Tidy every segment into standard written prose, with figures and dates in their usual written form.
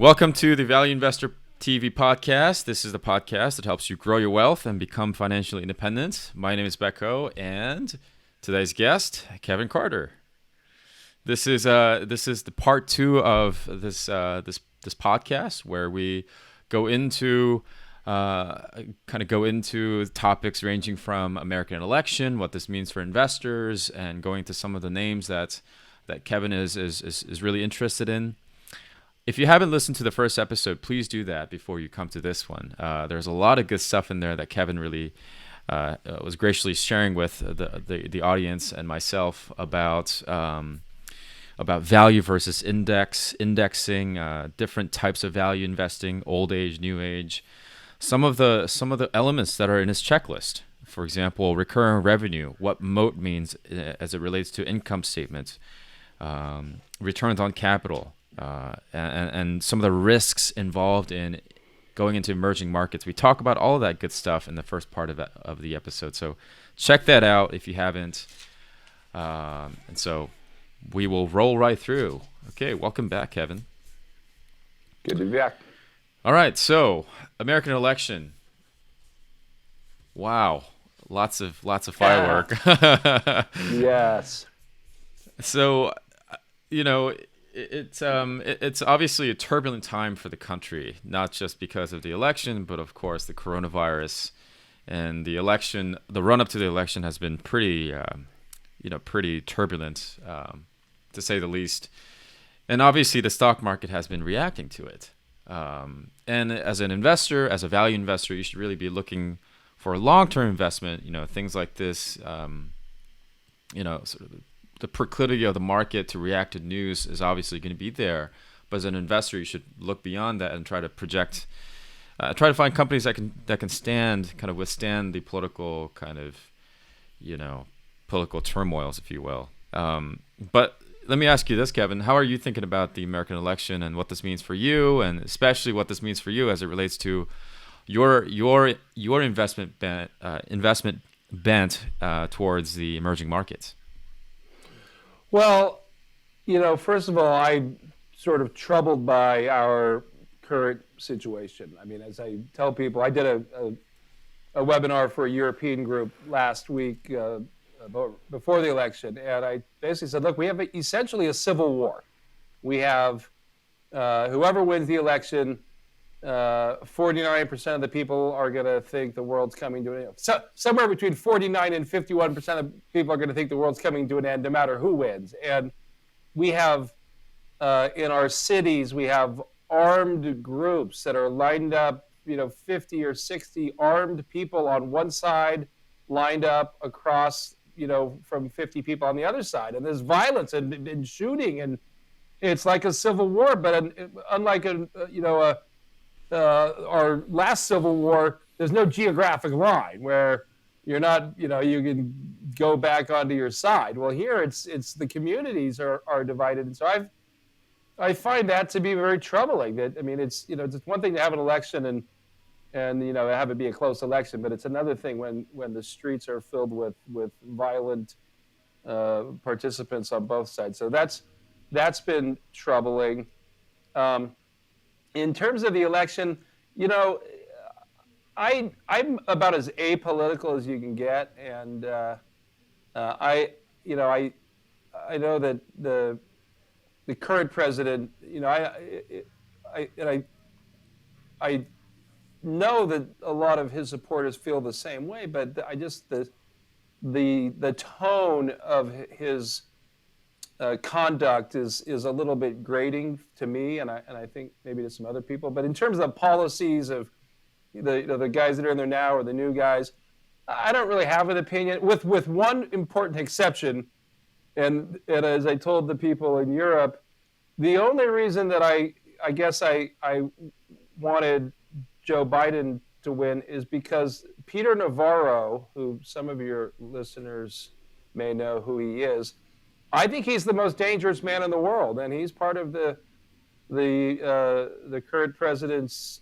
Welcome to the Value Investor TV podcast. This is the podcast that helps you grow your wealth and become financially independent. My name is Becco, and today's guest, Kevin Carter. This is the part two of this podcast where we go into topics ranging from American election, what this means for investors, and going to some of the names that Kevin is really interested in. If you haven't listened to the first episode, please do that before you come to this one. There's a lot of good stuff in there that Kevin really was graciously sharing with the audience and myself about value versus indexing, different types of value investing, old age, new age, some of the elements that are in his checklist. For example, recurring revenue, what moat means as it relates to income statements, returns on capital. And some of the risks involved in going into emerging markets. We talk about all of that good stuff in the first part of the episode. So check that out if you haven't. And so we will roll right through. Okay, welcome back, Kevin. Good to be back. All right, so American election. Wow, lots of firework. Yes. So, it's obviously a turbulent time for the country, not just because of the election, but of course the coronavirus and the election. The run up to the election has been pretty turbulent, to say the least. And obviously the stock market has been reacting to it. And as an investor, as a value investor, you should really be looking for a long-term investment. Things like this. Sort of the proclivity of the market to react to news is obviously going to be there, but as an investor, you should look beyond that and try to project, try to find companies that can withstand the political political turmoils, if you will. But let me ask you this, Kevin: how are you thinking about the American election and what this means for you, and especially what this means for you as it relates to your investment bent towards the emerging markets? Well, first of all, I'm sort of troubled by our current situation. I mean, as I tell people, I did a webinar for a European group last week before the election, and I basically said, look, we have essentially a civil war. We have whoever wins the election, 49% of the people are going to think the world's coming to an end. So somewhere between 49 and 51% of people are going to think the world's coming to an end, no matter who wins. And we have, in our cities, we have armed groups that are lined up, 50 or 60 armed people on one side, lined up across, from 50 people on the other side. And there's violence and shooting, and it's like a civil war. But unlike our last civil war, there's no geographic line where you're not, you can go back onto your side. Well, here it's the communities are divided, and so I find that to be very troubling. That it's it's one thing to have an election and have it be a close election, but it's another thing when the streets are filled with violent participants on both sides. So that's been troubling. In terms of the election, I'm about as apolitical as you can get, and I know that the current president, I know that a lot of his supporters feel the same way, but I just the tone of his conduct is a little bit grating to me, and I think maybe to some other people. But in terms of policies of the guys that are in there now or the new guys, I don't really have an opinion, with one important exception. And as I told the people in Europe, the only reason that I guess I wanted Joe Biden to win is because Peter Navarro, who some of your listeners may know who he is, I think he's the most dangerous man in the world, and he's part of the current president's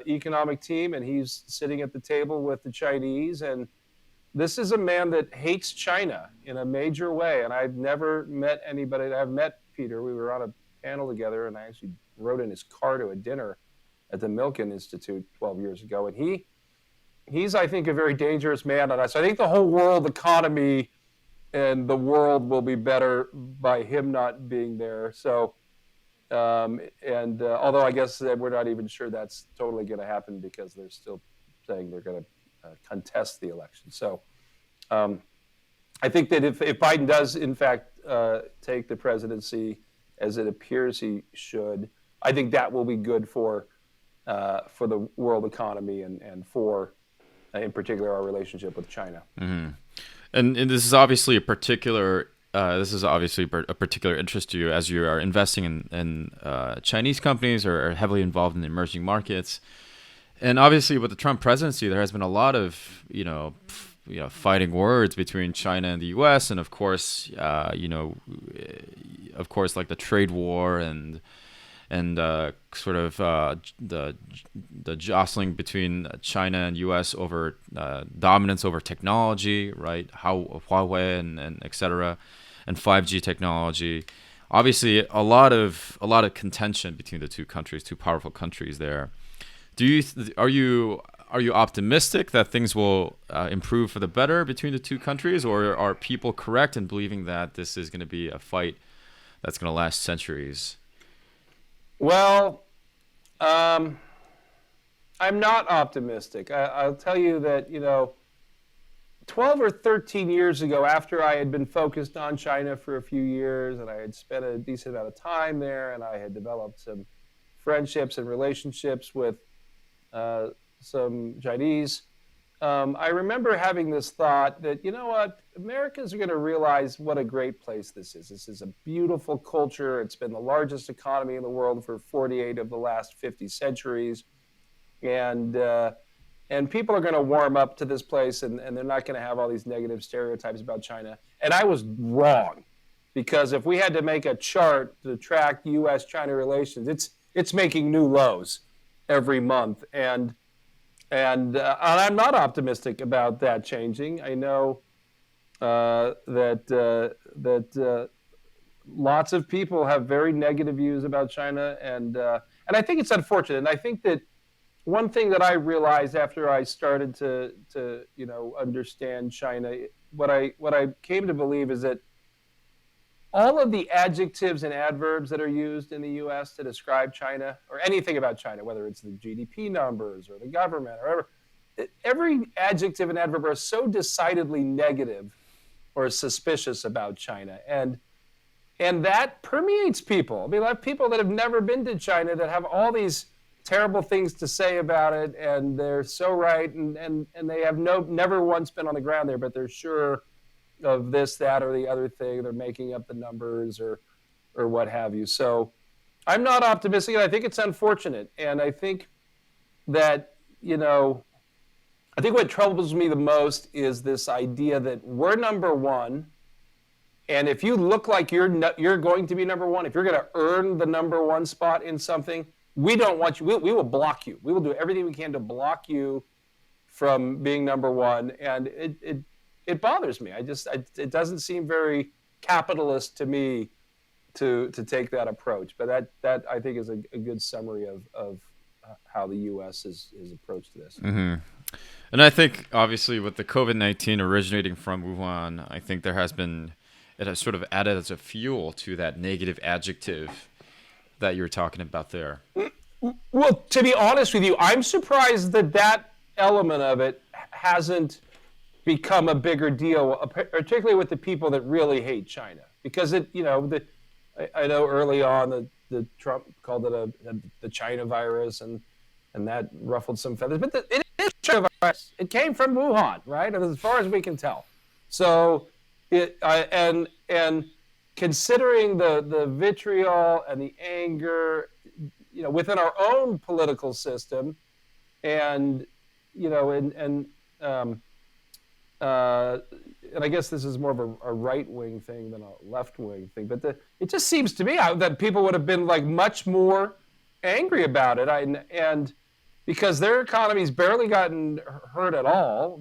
economic team, and he's sitting at the table with the Chinese. And this is a man that hates China in a major way. And I've never met anybody. I've met Peter. We were on a panel together, and I actually rode in his car to a dinner at the Milken Institute 12 years ago. And he's, I think, a very dangerous man on us. I think the whole world economy and the world will be better by him not being there. So, although I guess that we're not even sure that's totally going to happen because they're still saying they're going to contest the election. So I think that if Biden does, in fact, take the presidency, as it appears he should, I think that will be good for the world economy and for, in particular, our relationship with China. Mm-hmm. And this is obviously a particular interest to you, as you are investing in Chinese companies or are heavily involved in the emerging markets. And obviously, with the Trump presidency, there has been a lot of fighting words between China and the U.S. and of course, like the trade war and sort of the jostling between China and U.S. over dominance over technology, right? How Huawei and et cetera, and 5G technology. Obviously, a lot of contention between the two countries, two powerful countries there. Are you optimistic that things will improve for the better between the two countries, or are people correct in believing that this is going to be a fight that's going to last centuries? Well, I'm not optimistic. I'll tell you that, 12 or 13 years ago, after I had been focused on China for a few years and I had spent a decent amount of time there and I had developed some friendships and relationships with some Chinese, I remember having this thought that, Americans are going to realize what a great place this is. This is a beautiful culture. It's been the largest economy in the world for 48 of the last 50 centuries. And people are going to warm up to this place, and they're not going to have all these negative stereotypes about China. And I was wrong, because if we had to make a chart to track U.S.-China relations, it's making new lows every month. And I'm not optimistic about that changing. I know that lots of people have very negative views about China, and I think it's unfortunate. And I think that one thing that I realized after I started to understand China, what I came to believe is that all of the adjectives and adverbs that are used in the U.S. to describe China, or anything about China, whether it's the GDP numbers or the government or whatever, every adjective and adverb are so decidedly negative or suspicious about China. And that permeates people. I mean, I have people that have never been to China that have all these terrible things to say about it, and they're so right, and they have never once been on the ground there, but they're sure of this, that, or the other thing. They're making up the numbers or what have you. So I'm not optimistic, and I think it's unfortunate. And I think that, I think what troubles me the most is this idea that we're number one, and if you look like you're going to be number one, if you're going to earn the number one spot in something, we don't want you. We will block you. We will do everything we can to block you from being number one, and it bothers me. It doesn't seem very capitalist to me to take that approach. But that I think is a good summary of how the U.S. is approached this. Mm-hmm. And I think obviously with the COVID-19 originating from Wuhan, I think it has sort of added as a fuel to that negative adjective that you were talking about there. Well, to be honest with you, I'm surprised that element of it hasn't become a bigger deal, particularly with the people that really hate China. Because I know early on the Trump called it the China virus, and that ruffled some feathers. But it is China virus. It came from Wuhan, right? As far as we can tell. So and considering the vitriol and the anger, within our own political system, and I guess this is more of a right-wing thing than a left-wing thing, but it just seems to me that people would have been like much more angry about it, and because their economy's barely gotten hurt at all.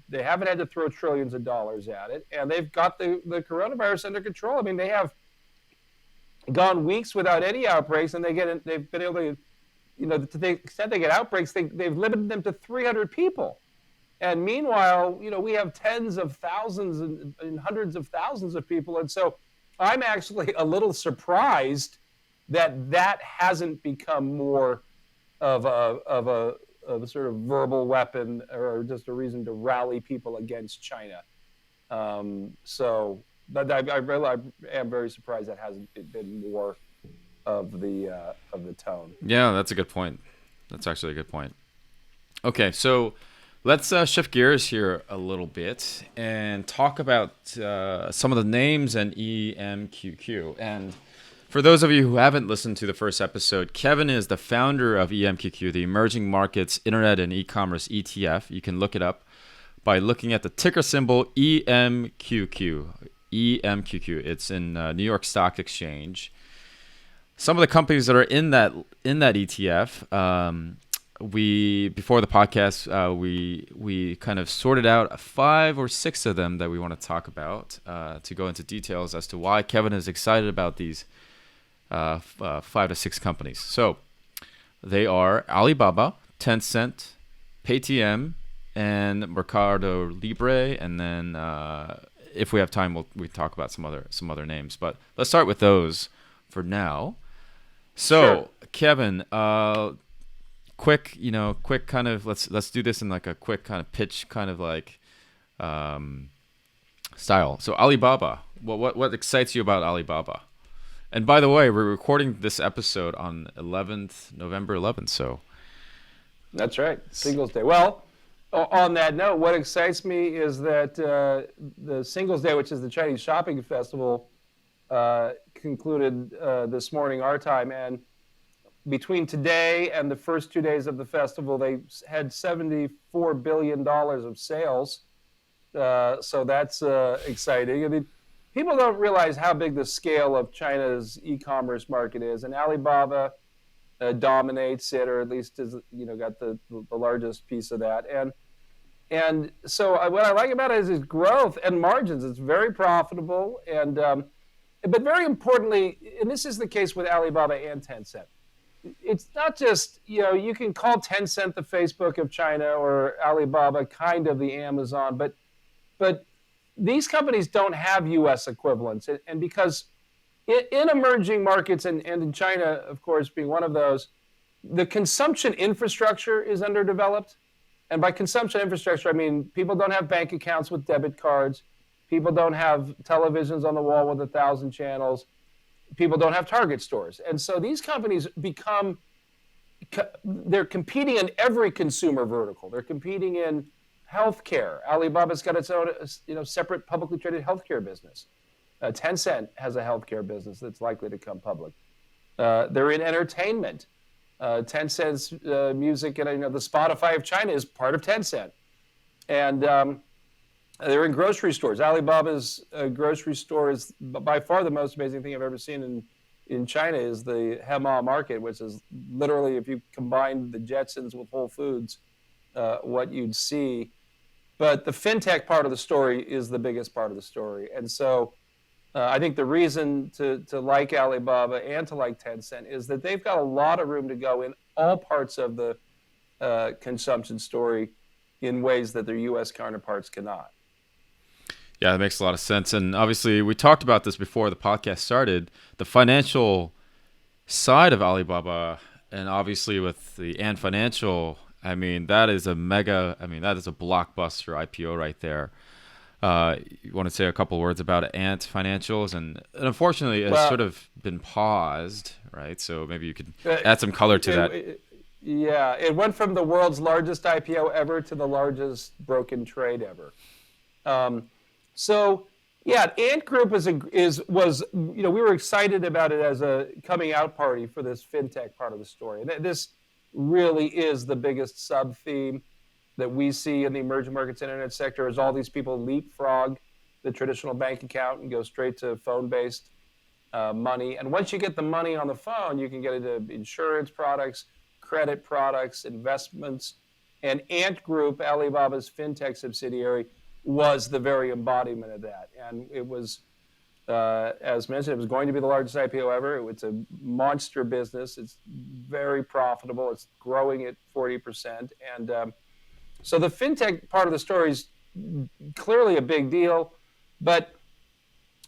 They haven't had to throw trillions of dollars at it, and they've got the coronavirus under control. I mean, they have gone weeks without any outbreaks, and they've been able to, to the extent they get outbreaks, they've limited them to 300 people. And meanwhile, we have tens of thousands and hundreds of thousands of people. And so I'm actually a little surprised that hasn't become more of a sort of verbal weapon or just a reason to rally people against China. But I really am very surprised that hasn't been more of the tone. Yeah, that's a good point. That's actually a good point. Okay, so let's shift gears here a little bit and talk about some of the names and EMQQ. And for those of you who haven't listened to the first episode, Kevin is the founder of EMQQ, the Emerging Markets Internet and E-commerce ETF. You can look it up by looking at the ticker symbol EMQQ. EMQQ. It's in New York Stock Exchange. Some of the companies that are in that ETF, we before the podcast, we kind of sorted out 5 or 6 of them that we want to talk about to go into details as to why Kevin is excited about these 5 to 6 companies. So they are Alibaba, Tencent, Paytm, and Mercado Libre, and then if we have time, we talk about some other names. But let's start with those for now. So Sure. Kevin, quick kind of let's do this in like a quick kind of pitch kind of like style. So Alibaba, what excites you about Alibaba? And by the way, we're recording this episode on November 11th. So That's right, Singles Day. Well, on that note, what excites me is that the Singles Day, which is the Chinese Shopping Festival, concluded this morning our time, and between today and the first 2 days of the festival, they had $74 billion of sales. So that's exciting. I mean, people don't realize how big the scale of China's e-commerce market is, and Alibaba dominates it, or at least is got the largest piece of that. And so what I like about it is its growth and margins. It's very profitable, and but very importantly, and this is the case with Alibaba and Tencent. It's not just, you can call Tencent the Facebook of China or Alibaba kind of the Amazon, but these companies don't have U.S. equivalents. And because in emerging markets, and in China, of course, being one of those, the consumption infrastructure is underdeveloped. And by consumption infrastructure, I mean people don't have bank accounts with debit cards. People don't have televisions on the wall with 1,000 channels. People don't have Target stores. And so these companies they're competing in every consumer vertical. They're competing in healthcare. Alibaba's got its own, separate publicly traded healthcare business. Tencent has a healthcare business that's likely to come public. They're in entertainment. Tencent's music, and the Spotify of China is part of Tencent. And they're in grocery stores. Alibaba's grocery store is by far the most amazing thing I've ever seen in China, is the Hema market, which is literally, if you combine the Jetsons with Whole Foods, what you'd see. But the fintech part of the story is the biggest part of the story. And so I think the reason to like Alibaba and to like Tencent is that they've got a lot of room to go in all parts of the consumption story in ways that their U.S. counterparts cannot. yeah, that makes a lot of sense. And obviously, we talked about this before the podcast started. The financial side of Alibaba, and obviously with the Ant Financial, I mean, that is a blockbuster IPO right there. You want to say a couple words about Ant Financials, and unfortunately, it's sort of been paused, right? So maybe you could add some color to that. It went from the world's largest IPO ever to the largest broken trade ever. Ant Group was we were excited about it as a coming out party for this fintech part of the story. And this really is the biggest sub theme that we see in the emerging markets internet sector, as all these people leapfrog the traditional bank account and go straight to phone-based money. And once you get the money on the phone, you can get into insurance products, credit products, investments. And Ant Group, Alibaba's fintech subsidiary, was the very embodiment of that. And it was As mentioned, it was going to be the largest IPO ever. It's a monster business. It's very profitable. It's growing at 40%. And so the fintech part of the story is clearly a big deal, but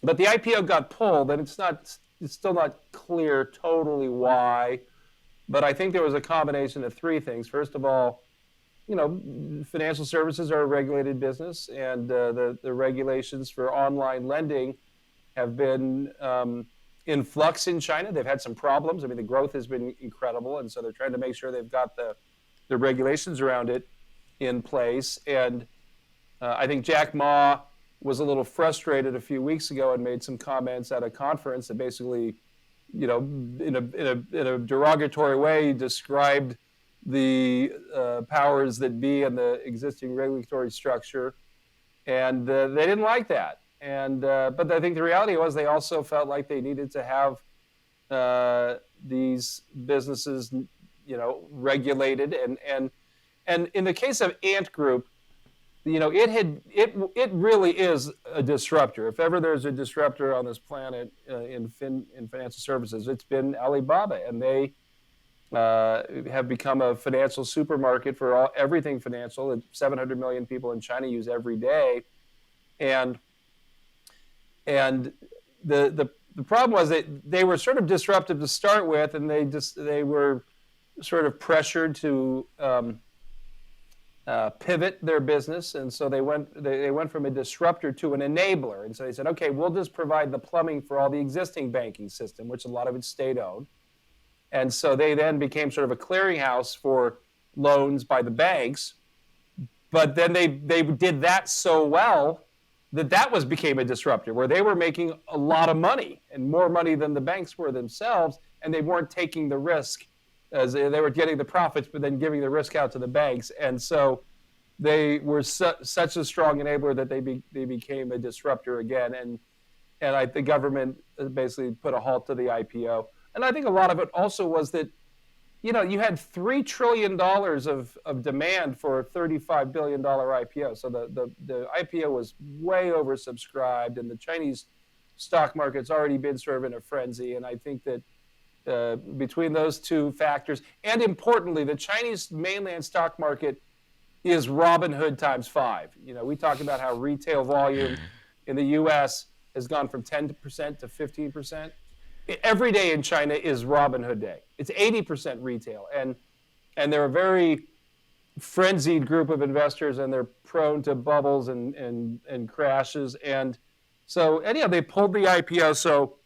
the IPO got pulled, and it's still not clear totally why. But I think there was a combination of three things. First of all, financial services are a regulated business, and the regulations for online lending have been in flux in China. They've had some problems. I mean, the growth has been incredible, and so they're trying to make sure they've got the regulations around it in place. And I think Jack Ma was a little frustrated a few weeks ago and made some comments at a conference that basically, in a derogatory way, described the powers that be and the existing regulatory structure, and they didn't like that. And but I think the reality was they also felt like they needed to have these businesses, regulated. And in the case of Ant Group, it really is a disruptor. If ever there's a disruptor on this planet in financial services, it's been Alibaba, and they have become a financial supermarket for everything financial. 700 million people in China use every day, and the problem was that they were sort of disruptive to start with, and they were sort of pressured to pivot their business, and so they went from a disruptor to an enabler. And so they said, okay, we'll just provide the plumbing for all the existing banking system, which a lot of it's state-owned. And so they then became sort of a clearinghouse for loans by the banks. But then they did that so well that became a disruptor, where they were making a lot of money, and more money than the banks were themselves, and they weren't taking the risk, as they were getting the profits, but then giving the risk out to the banks. And so they were such a strong enabler that they became a disruptor again. And the government basically put a halt to the IPO. And I think a lot of it also was that, you had $3 trillion of demand for a $35 billion IPO. So the IPO was way oversubscribed, and the Chinese stock market's already been sort of in a frenzy. And I think that between those two factors, and importantly, the Chinese mainland stock market is Robinhood times 5. We talk about how retail volume in the U.S. has gone from 10% to 15%. Every day in China is Robinhood Day. It's 80% retail, and they're a very frenzied group of investors, and they're prone to bubbles and crashes. And so anyhow, they pulled the IPO. So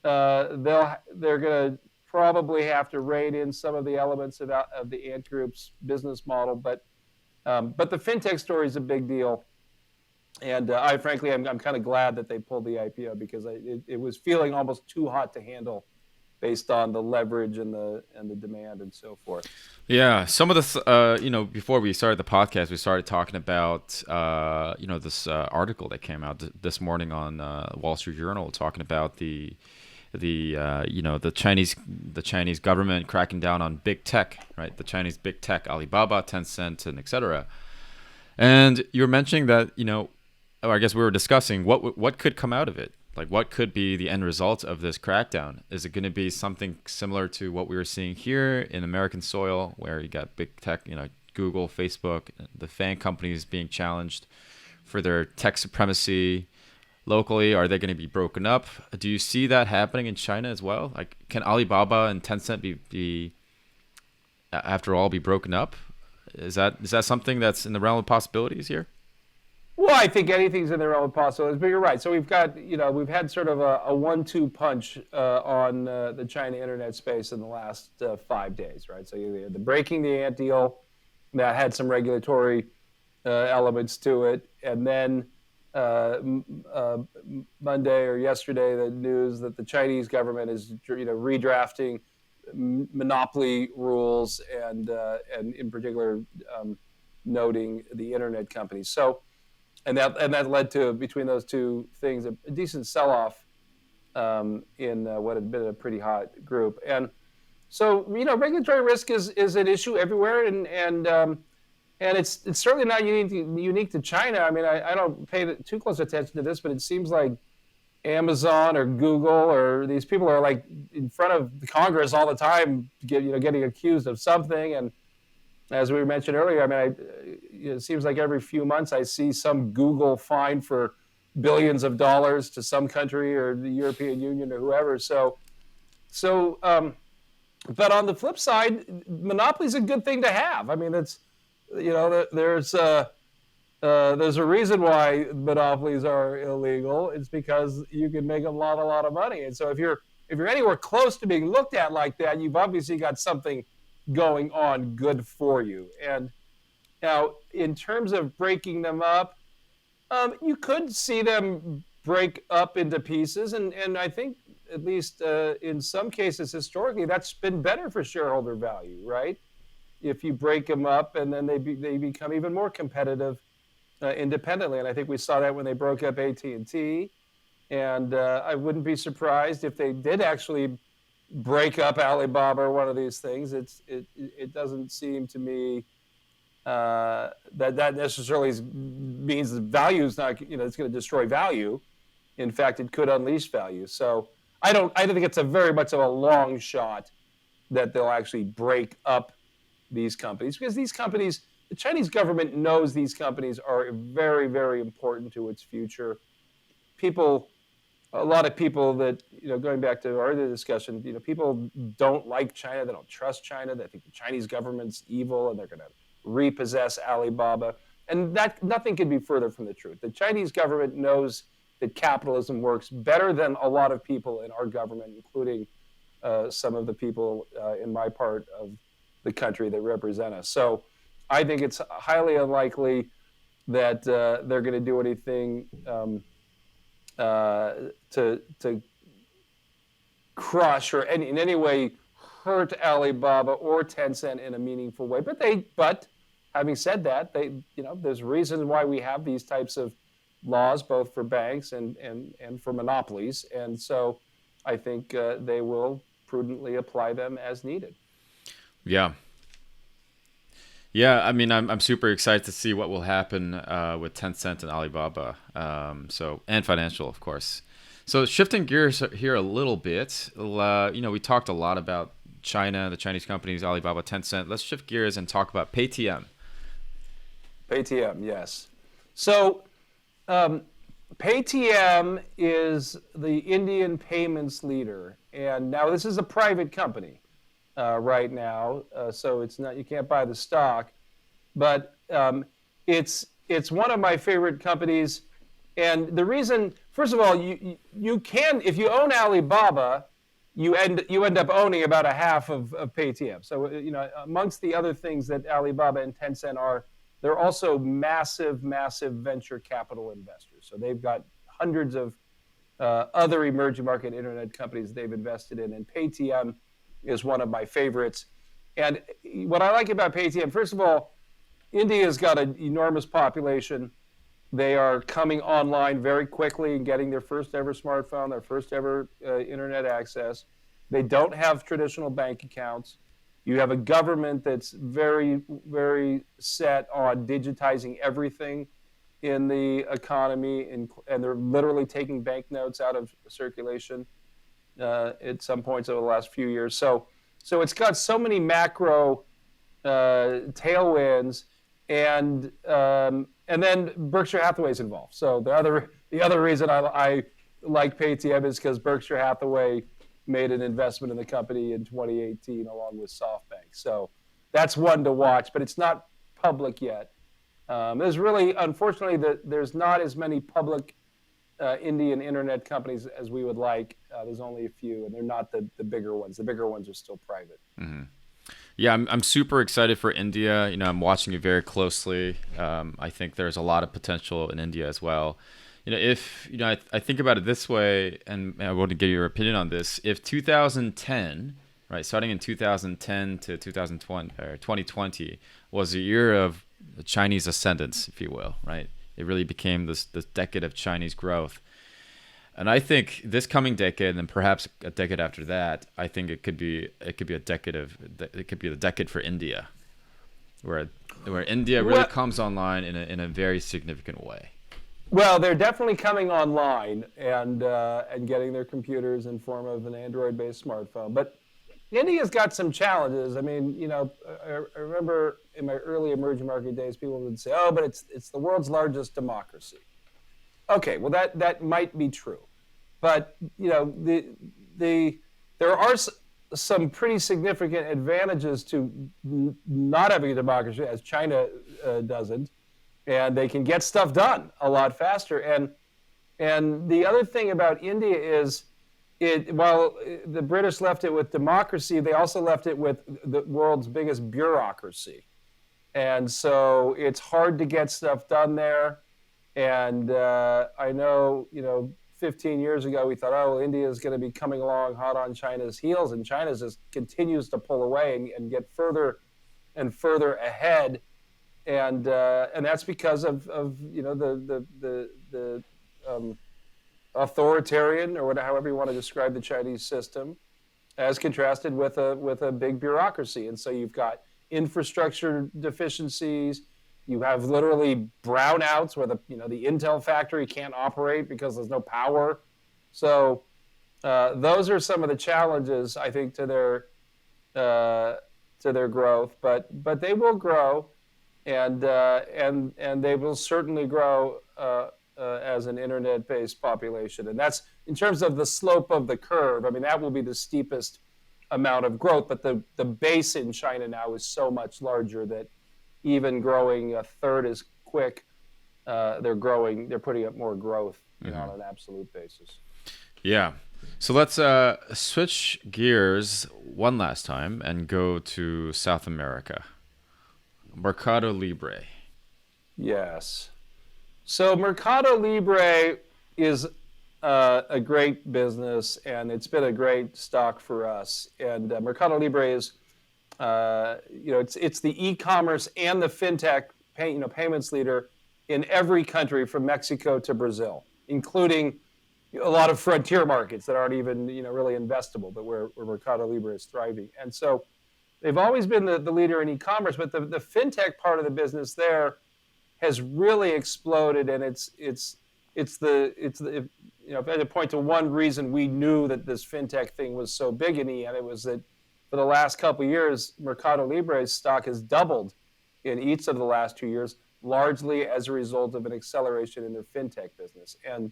they're going to probably have to rein in some of the elements of the Ant Group's business model, but the fintech story is a big deal, and I'm kind of glad that they pulled the IPO, because it was feeling almost too hot to handle, based on the leverage and the demand and so forth. Yeah, some of the before we started the podcast, we started talking about this article that came out this morning on Wall Street Journal, talking about the Chinese government cracking down on big tech, right? The Chinese big tech, Alibaba, Tencent, and etc. And you were mentioning that, I guess we were discussing what could come out of it. Like, what could be the end result of this crackdown? Is it going to be something similar to what we were seeing here in American soil, where you got big tech, Google, Facebook, the FAANG companies being challenged for their tech supremacy locally? Are they going to be broken up? Do you see that happening in China as well? Like, can Alibaba and Tencent be after all be broken up? Is that something that's in the realm of possibilities here? Well, I think anything's in the realm of possibilities, but you're right. So we've had sort of a 1-2 punch on the China internet space in the last 5 days, right? So you had the breaking the ant deal that had some regulatory elements to it, and then Monday or yesterday, the news that the Chinese government is redrafting monopoly rules, and in particular noting the internet companies. So. And that led to, between those two things, a decent sell-off in what had been a pretty hot group. And so, regulatory risk is an issue everywhere, and it's certainly not unique to China. I mean, I don't pay too close attention to this, but it seems like Amazon or Google or these people are like in front of the Congress all the time, getting accused of something. And as we mentioned earlier, I mean, it seems like every few months I see some Google fine for billions of dollars to some country or the European Union or whoever. So, but on the flip side, monopoly is a good thing to have. I mean, it's there's a reason why monopolies are illegal. It's because you can make a lot of money. And so if you're anywhere close to being looked at like that, you've obviously got something going on good for you. And now, in terms of breaking them up, you could see them break up into pieces, and I think at least in some cases historically, that's been better for shareholder value, right? If you break them up and then they become even more competitive independently, and I think we saw that when they broke up AT&T, and I wouldn't be surprised if they did actually break up Alibaba or one of these things. It doesn't seem to me that necessarily means the value is not, it's going to destroy value. In fact, it could unleash value. So I don't think it's a very much of a long shot that they'll actually break up these companies, because these companies, the Chinese government knows these companies are very, very important to its future. A lot of people that, going back to our other discussion, people don't like China. They don't trust China. They think the Chinese government's evil and they're going to repossess Alibaba. And that nothing could be further from the truth. The Chinese government knows that capitalism works better than a lot of people in our government, including some of the people in my part of the country that represent us. So I think it's highly unlikely that they're going to do anything to crush or in any way hurt Alibaba or Tencent in a meaningful way. But having said that, there's reasons why we have these types of laws, both for banks and for monopolies. And so I think they will prudently apply them as needed. Yeah. Yeah, I mean, I'm super excited to see what will happen with Tencent and Alibaba. And financial, of course. So shifting gears here a little bit, we talked a lot about China, the Chinese companies, Alibaba, Tencent. Let's shift gears and talk about Paytm. Paytm, yes. So Paytm is the Indian payments leader, and now this is a private company. Right now, so it's not, you can't buy the stock, but it's one of my favorite companies. And the reason, first of all, you can, if you own Alibaba, you end up owning about a half of Paytm. So amongst the other things that Alibaba and Tencent are, they're also massive venture capital investors. So they've got hundreds of other emerging market internet companies they've invested in, and Paytm is one of my favorites. And what I like about Paytm, first of all, India's got an enormous population. They are coming online very quickly and getting their first ever smartphone, their first ever internet access. They don't have traditional bank accounts. You have a government that's very, very set on digitizing everything in the economy, and they're literally taking banknotes out of circulation at some points over the last few years. So it's got so many macro tailwinds, and then Berkshire Hathaway's involved. So the other reason I like Paytm is because Berkshire Hathaway made an investment in the company in 2018 along with SoftBank. So that's one to watch, but it's not public yet. Unfortunately, there's not as many public Indian internet companies as we would like. There's only a few, and they're not the bigger ones. The bigger ones are still private. Mm-hmm. Yeah, I'm super excited for India. I'm watching it very closely. I think there's a lot of potential in India as well. I think about it this way, and I want to get your opinion on this. If 2010, right, starting in 2010 to 2020 or 2020 was a year of Chinese ascendance, if you will, right? It really became this decade of Chinese growth. And I think this coming decade, and then perhaps a decade after that, I think it could be the decade for India, where India really comes online in a very significant way. Well, they're definitely coming online and getting their computers in form of an Android-based smartphone. But India's got some challenges. I mean, I remember in my early emerging market days, people would say, "Oh, but it's the world's largest democracy." Okay, well that might be true, but the there are some pretty significant advantages to not having a democracy, as China doesn't, and they can get stuff done a lot faster. And the other thing about India is, while the British left it with democracy, they also left it with the world's biggest bureaucracy, and so it's hard to get stuff done there. And I know, 15 years ago, we thought, oh, well, India is going to be coming along hot on China's heels, and China just continues to pull away and get further and further ahead. And that's because of the authoritarian, or whatever, however you want to describe the Chinese system, as contrasted with a big bureaucracy. And so you've got infrastructure deficiencies. You have literally brownouts where the Intel factory can't operate because there's no power. So those are some of the challenges, I think, to their growth. But they will grow, and they will certainly grow as an internet-based population. And that's in terms of the slope of the curve. I mean, that will be the steepest amount of growth. But the base in China now is so much larger that even growing a third as quick, they're putting up more growth on an absolute basis. Yeah. So let's switch gears one last time and go to South America. Mercado Libre. Yes. So Mercado Libre is a great business, and it's been a great stock for us. And Mercado Libre is, it's the e-commerce and the fintech payments leader in every country from Mexico to Brazil, including a lot of frontier markets that aren't even really investable, but where Mercado Libre is thriving. And so they've always been the leader in e-commerce, but the fintech part of the business there has really exploded, and it's the if I had to point to one reason we knew that this fintech thing was so big in EM, it was that for the last couple of years, Mercado Libre's stock has doubled in each of the last 2 years, largely as a result of an acceleration in their fintech business. And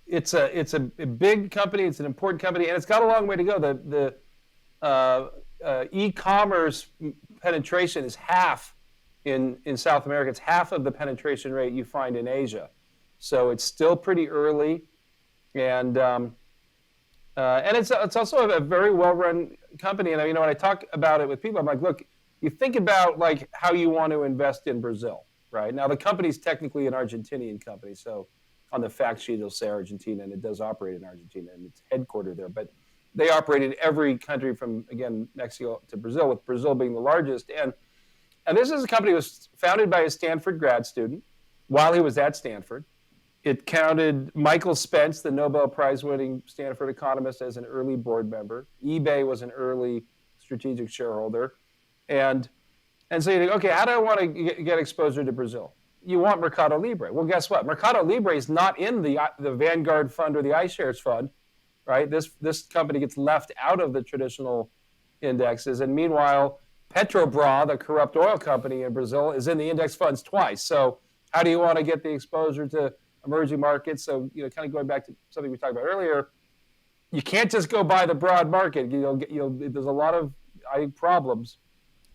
it's a big company, it's an important company, and it's got a long way to go. The e-commerce penetration is half in South America. It's half of the penetration rate you find in Asia. So it's still pretty early, and it's also a very well-run company. And when I talk about it with people, I'm like, look, you think about like how you want to invest in Brazil, right? Now the company's technically an Argentinian company, so on the fact sheet it'll say Argentina, and it does operate in Argentina, and it's headquartered there. But they operate in every country from, again, Mexico to Brazil, with Brazil being the largest. And this is a company that was founded by a Stanford grad student while he was at Stanford. It counted Michael Spence, the Nobel Prize-winning Stanford economist, as an early board member. eBay was an early strategic shareholder. And so you think, okay, how do I want to get exposure to Brazil? You want Mercado Libre. Well, guess what? Mercado Libre is not in the Vanguard fund or the iShares fund, right? This company gets left out of the traditional indexes. And meanwhile, Petrobras, the corrupt oil company in Brazil, is in the index funds twice. So how do you want to get the exposure to emerging markets? So, kind of going back to something we talked about earlier, you can't just go buy the broad market. There's a lot of, I think, problems.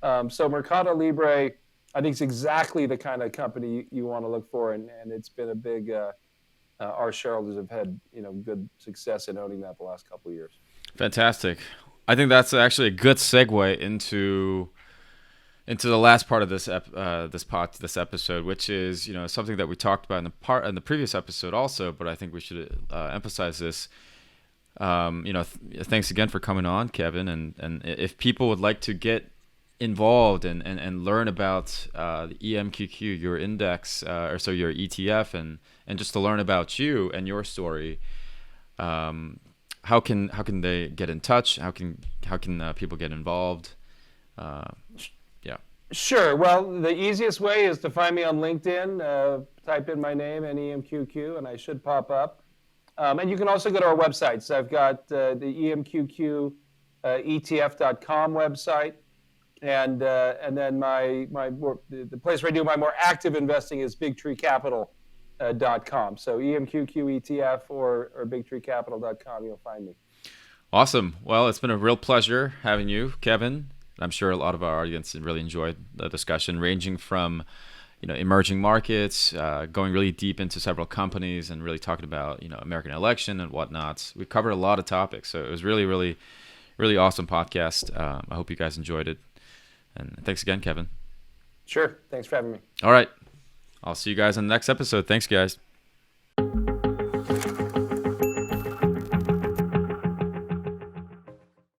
So Mercado Libre, I think, is exactly the kind of company you want to look for, and it's been a big. Our shareholders have had good success in owning that the last couple of years. Fantastic. I think that's actually a good segue into the last part of this episode, which is something that we talked about in the previous episode also, but I think we should emphasize this. Thanks again for coming on, Kevin, and if people would like to get involved and learn about the EMQQ, your index, your ETF, and just to learn about you and your story, how can they get in touch? How can people get involved? Yeah. Sure. Well, the easiest way is to find me on LinkedIn. Type in my name and EMQQ, and I should pop up. And you can also go to our websites. I've got the EMQQ ETF.com website, and then the place where I do my more active investing is bigtreecapital.com. So EMQQ ETF or bigtreecapital.com, you'll find me. Awesome. Well, it's been a real pleasure having you, Kevin. I'm sure a lot of our audience really enjoyed the discussion, ranging from emerging markets, going really deep into several companies, and really talking about American election and whatnot. We covered a lot of topics, so it was really, really, really awesome podcast. I hope you guys enjoyed it, and thanks again, Kevin. Sure. Thanks for having me. All right, I'll see you guys on the next episode. Thanks, guys.